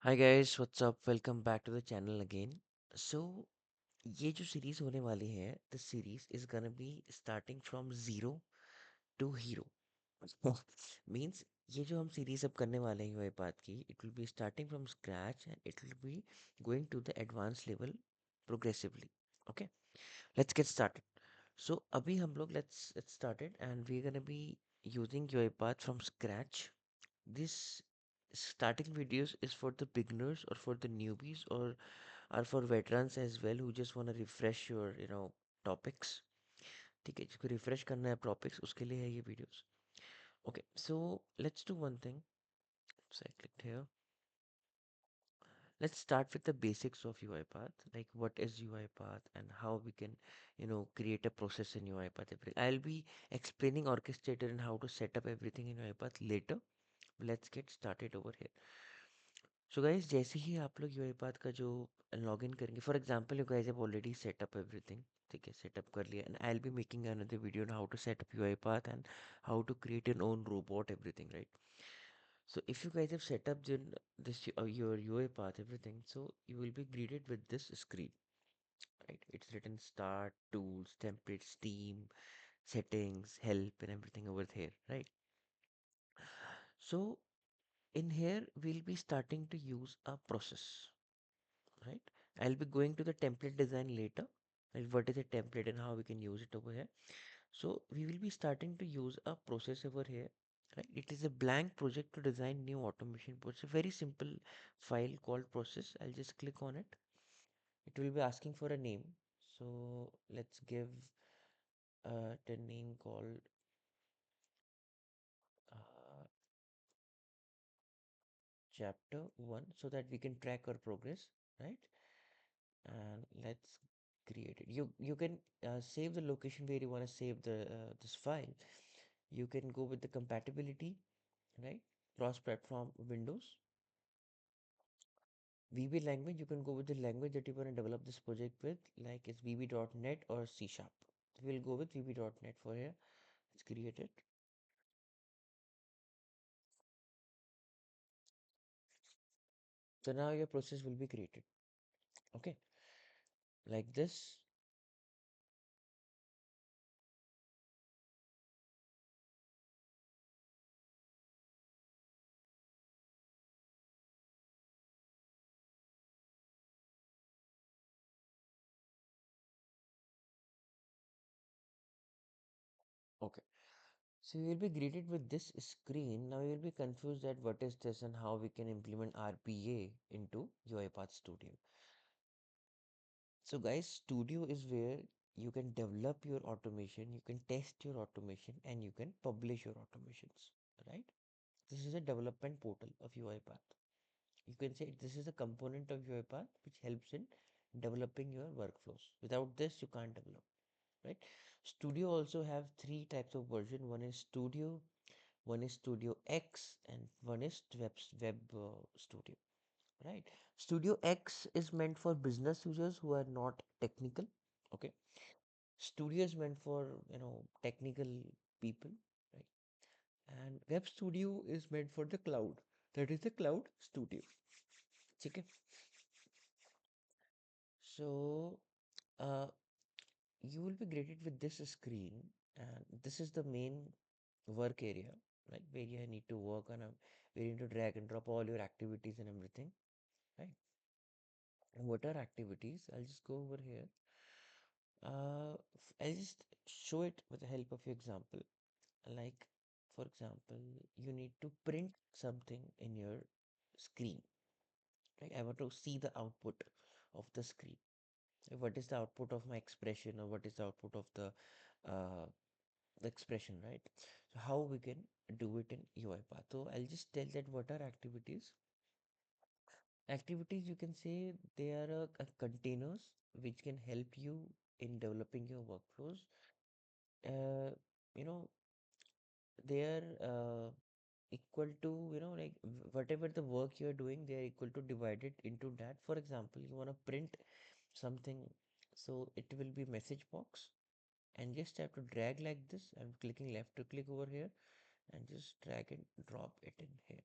Hi guys what's up welcome back to the channel again so ये जो series होने वाली है this series is gonna be starting from zero to hero means ये जो हम सीरीज अब करने वाले हैं यूआईपाथ की it will be starting from scratch and it will be going to the advance level progressively okay let's get started so अभी हम लोग let's started and we gonna be using UiPath from scratch this starting videos is for the beginners or for the newbies or are for veterans as well who just want to refresh your topics. ठीक है जिसको refresh करना है topics उसके लिए है ये videos. Okay, so let's do one thing. So I clicked here. Let's start with the basics of UiPath, like what is UiPath and how we can, create a process in UiPath. I'll be explaining orchestrator and how to set up everything in UiPath later. Let's get started over here. So guys जैसे ही आप लोग UiPath का जो login करेंगे for example you guys have already set up everything. ठीक है setup कर लिया and I will be making another video on how to set up UiPath and how to create an own robot everything right. So if you guys have set up this your UiPath everything, so you will be greeted with this screen, right? It's written start, tools, templates, team, settings, help, and everything over here, right? So in here we'll be starting to use a process, right? I'll be going to the template design later, like what is a template and how we can use it over here. So we will be starting to use a process over here, right? It is a blank project to design new automation. It's a very simple file called process. I'll just click on it. It will be asking for a name. So let's give the name called uh, Chapter-1 so that we can track our progress, right? And let's create it. You can save the location where you want to save the this file. You can go with the compatibility, right? Cross platform Windows. VB language, you can go with the language that you want to develop this project with, like it's VB.NET or C Sharp. We'll go with VB.NET for here. Let's create it. So now your process will be created. Okay, like this. Okay. So you will be greeted with this screen. Now you will be confused that what is this and how we can implement RPA into UiPath Studio. So guys, Studio is where you can develop your automation, you can test your automation, and you can publish your automations, right? This is a development portal of UiPath. You can say this is a component of UiPath which helps in developing your workflows. Without this, you can't develop, right? Studio also have three types of version. One is Studio X, and one is Web Studio, right? Studio X is meant for business users who are not technical. Okay, Studio is meant for technical people, right? And Web Studio is meant for the cloud. That is the Cloud Studio. Okay, so uh, you will be greeted with this screen, and this is the main work area, right? Where you need to work on where you need to drag and drop all your activities and everything, right? And what are activities? I'll just go over here. I'll just show it with the help of your example. Like, for example, you need to print something in your screen. Right? I want to see the output of the screen. What is the output of my expression, or what is the output of uh, the expression, right? So how we can do it in UiPath. So I'll just tell that what are activities. Activities, you can say they are containers which can help you in developing your workflows. Uh, you know, they are equal to, like whatever the work you're doing, they are equal to divided into that. For example, you want to print something, so it will be message box, and just have to drag like this. I'm clicking left to click over here and just drag and drop it in here.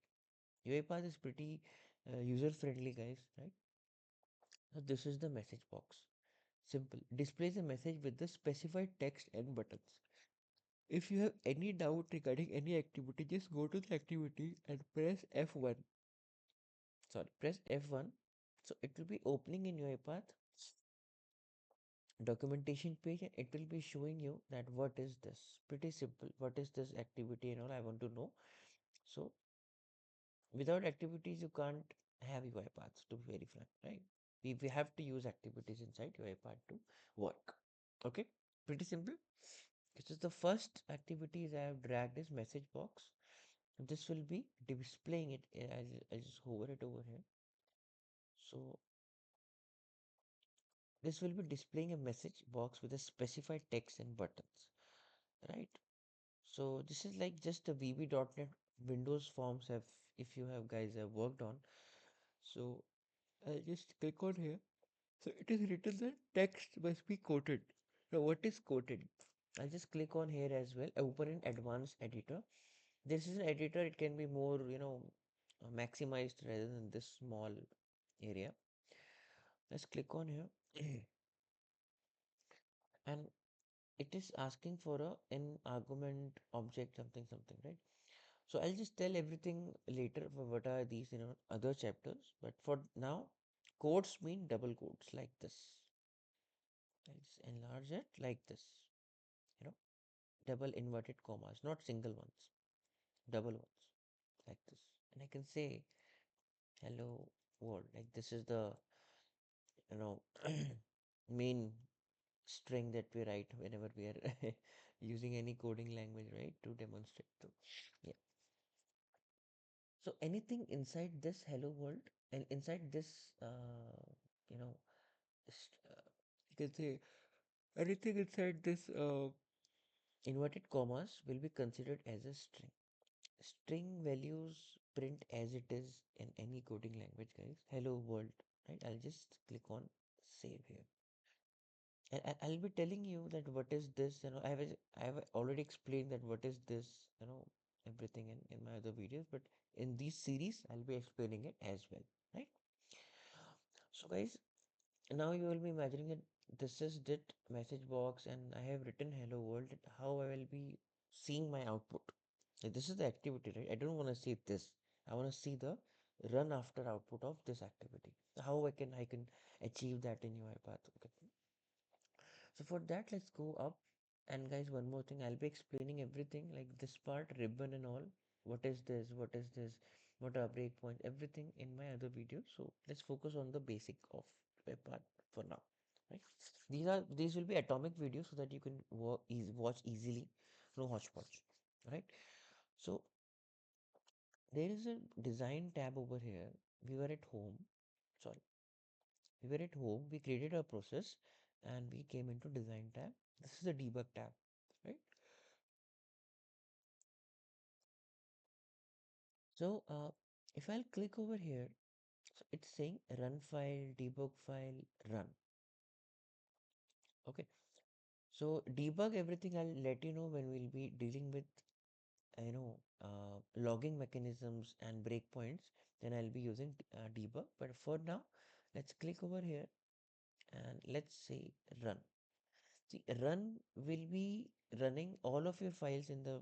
UiPath is pretty user friendly, guys, right? So this is the message box. Simple. Displays a message with the specified text and buttons. If you have any doubt regarding any activity, just go to the activity and press F1. Sorry, press F1. So it will be opening in UiPath documentation page and it will be showing you that what is this. Pretty simple. What is this activity and all I want to know. So without activities, you can't have UiPaths, to be very frank, right? We have to use activities inside UiPath to work. Okay, pretty simple. This is the first activities I have dragged is message box. This will be displaying it as I just hover it over here. So this will be displaying a message box with a specified text and buttons, right? So this is like just a VB.NET Windows Forms have if you have guys have worked on. So I'll just click on here. So it is written that text must be quoted. Now what is quoted? I'll just click on here as well. Open an advanced editor. This is an editor. It can be more, maximized rather than this small area. Let's click on here. And it is asking for an argument object something something, right? So I'll just tell everything later for what are these, other chapters. But for now, quotes mean double quotes like this. I'll just enlarge it like this, you know, double inverted commas, not single ones, double ones like this. And I can say hello world, like this is the, you know, main string that we write whenever we are using any coding language, right, to demonstrate. So, yeah. So anything inside this hello world and inside this, you know, you can say anything inside this inverted commas will be considered as a string. String values print as it is in any coding language, guys. Hello world, right? I'll just click on save here. And I'll be telling you that what is this, I have already explained that what is this, everything in my other videos, but in this series, I'll be explaining it as well, right? So guys, now you will be imagining that this is that message box and I have written hello world, how I will be seeing my output. Like, this is the activity, right? I don't want to see this. I want to see the run after output of this activity. How I can achieve that in UiPath. Okay. So for that, let's go up. And guys, one more thing, I'll be explaining everything like this part, ribbon and all. What is this? What is this? What are breakpoint? Everything in my other videos. So let's focus on the basic of web part for now. Right? These will be atomic videos so that you can watch easily. No hodgepodge. Right? So there is a design tab over here. We were at home. Sorry, we were at home. We created a process and we came into design tab. This is the debug tab, right? So if I'll click over here, so it's saying run file, debug file, run. Okay. So debug everything I'll let you know when we'll be dealing with logging mechanisms and breakpoints. Then I'll be using debug. But for now, let's click over here and let's say run. See, run will be running all of your files in the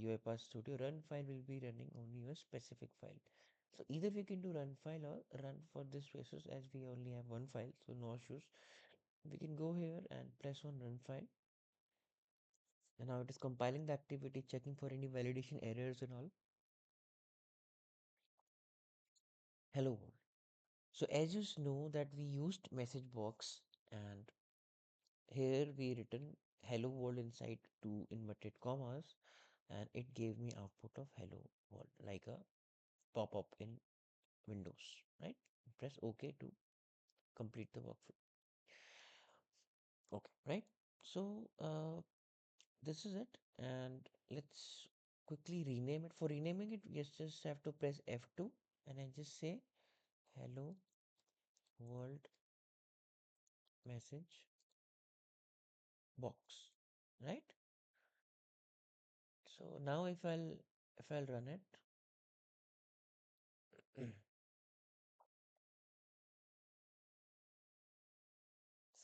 UiPath Studio. Run file will be running only your specific file. So either we can do run file or run for this basis as we only have one file, so no issues. We can go here and press on run file. And now it is compiling the activity, checking for any validation errors and all. Hello world. So as you know that we used message box and here we written hello world inside two inverted commas and it gave me output of hello world like a pop-up in Windows, right? Press OK to complete the workflow. Okay, right? So this is it and let's quickly rename it. For renaming it, we just have to press F2 and I just say hello world message box, right? So now if I'll run it,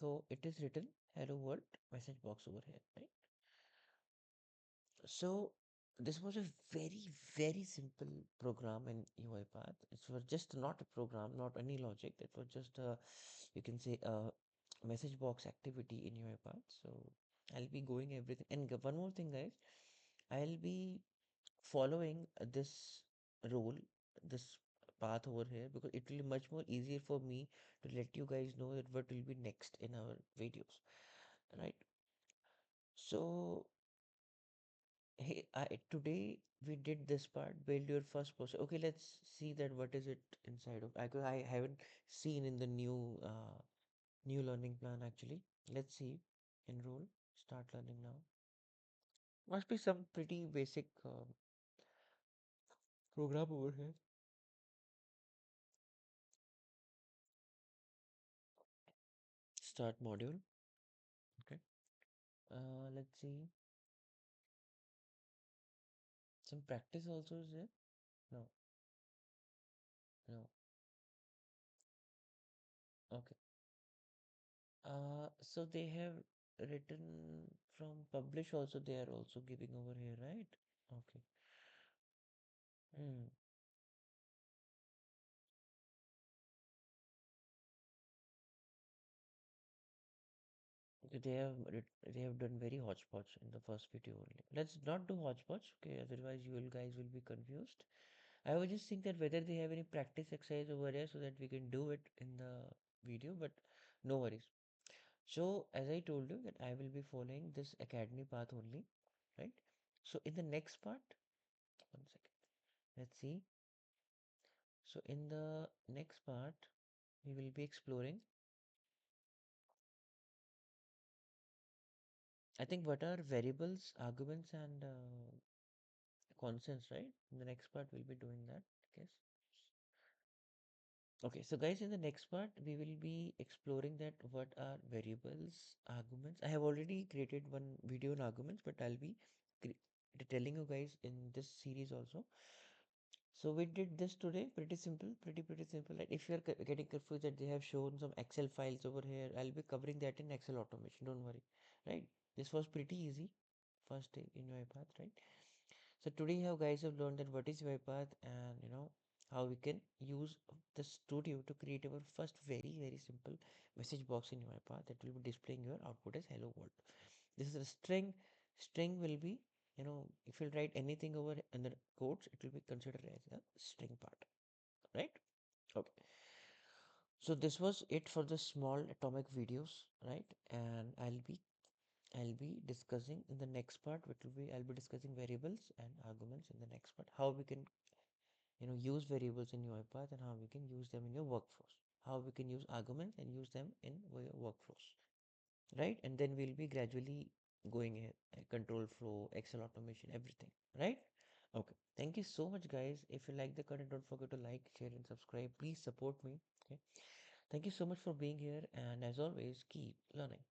So it is written hello world message box over here, right? So this was a very simple program in UiPath. It was just not a program, not any logic. It was just a, you can say, a message box activity in UiPath. So I'll be going everything. And one more thing, guys, I'll be following this rule, this path over here, because it will be much more easier for me to let you guys know that what will be next in our videos, right? So hey, today we did this part, build your first post. Okay, let's see that what is it inside of. I haven't seen in the new learning plan actually. Let's see. Enroll, start learning now. Must be some pretty basic program over here. Start module. Okay. Let's see. Some practice also is there. No, no. Okay. So they have written from publish also. They are also giving over here, right? Okay. Hmm. They have done very hodgepodge in the first video only. Let's not do hodgepodge, okay? Otherwise, you will guys will be confused. I was just think that whether they have any practice exercise over here so that we can do it in the video, but no worries. So as I told you that I will be following this academy path only, right? So in the next part, one second, let's see. So in the next part, we will be exploring. I think what are variables, arguments, and constants, right? In the next part, we'll be doing that, I guess. Okay, so guys, in the next part, we will be exploring that what are variables, arguments. I have already created one video on arguments, but I'll be telling you guys in this series also. So we did this today, pretty simple, pretty simple. Like if you're getting confused that they have shown some Excel files over here, I'll be covering that in Excel automation. Don't worry, right? This was pretty easy, first day in UiPath, right? So today you guys have learned that what is UiPath and how we can use the studio to create our first very simple message box in UiPath that will be displaying your output as hello world. This is a string. String will be, if you write anything over under quotes, it will be considered as a string part, right? Okay. So this was it for the small atomic videos, right? And I'll be discussing in the next part, which will be I'll be discussing variables and arguments in the next part. How we can use variables in UiPath and how we can use them in your workflows. How we can use arguments and use them in your workflows, right? And then we'll be gradually going ahead, control flow, Excel automation, everything, right? Okay. Thank you so much, guys. If you like the content, don't forget to like, share, and subscribe. Please support me. Okay. Thank you so much for being here, and as always, keep learning.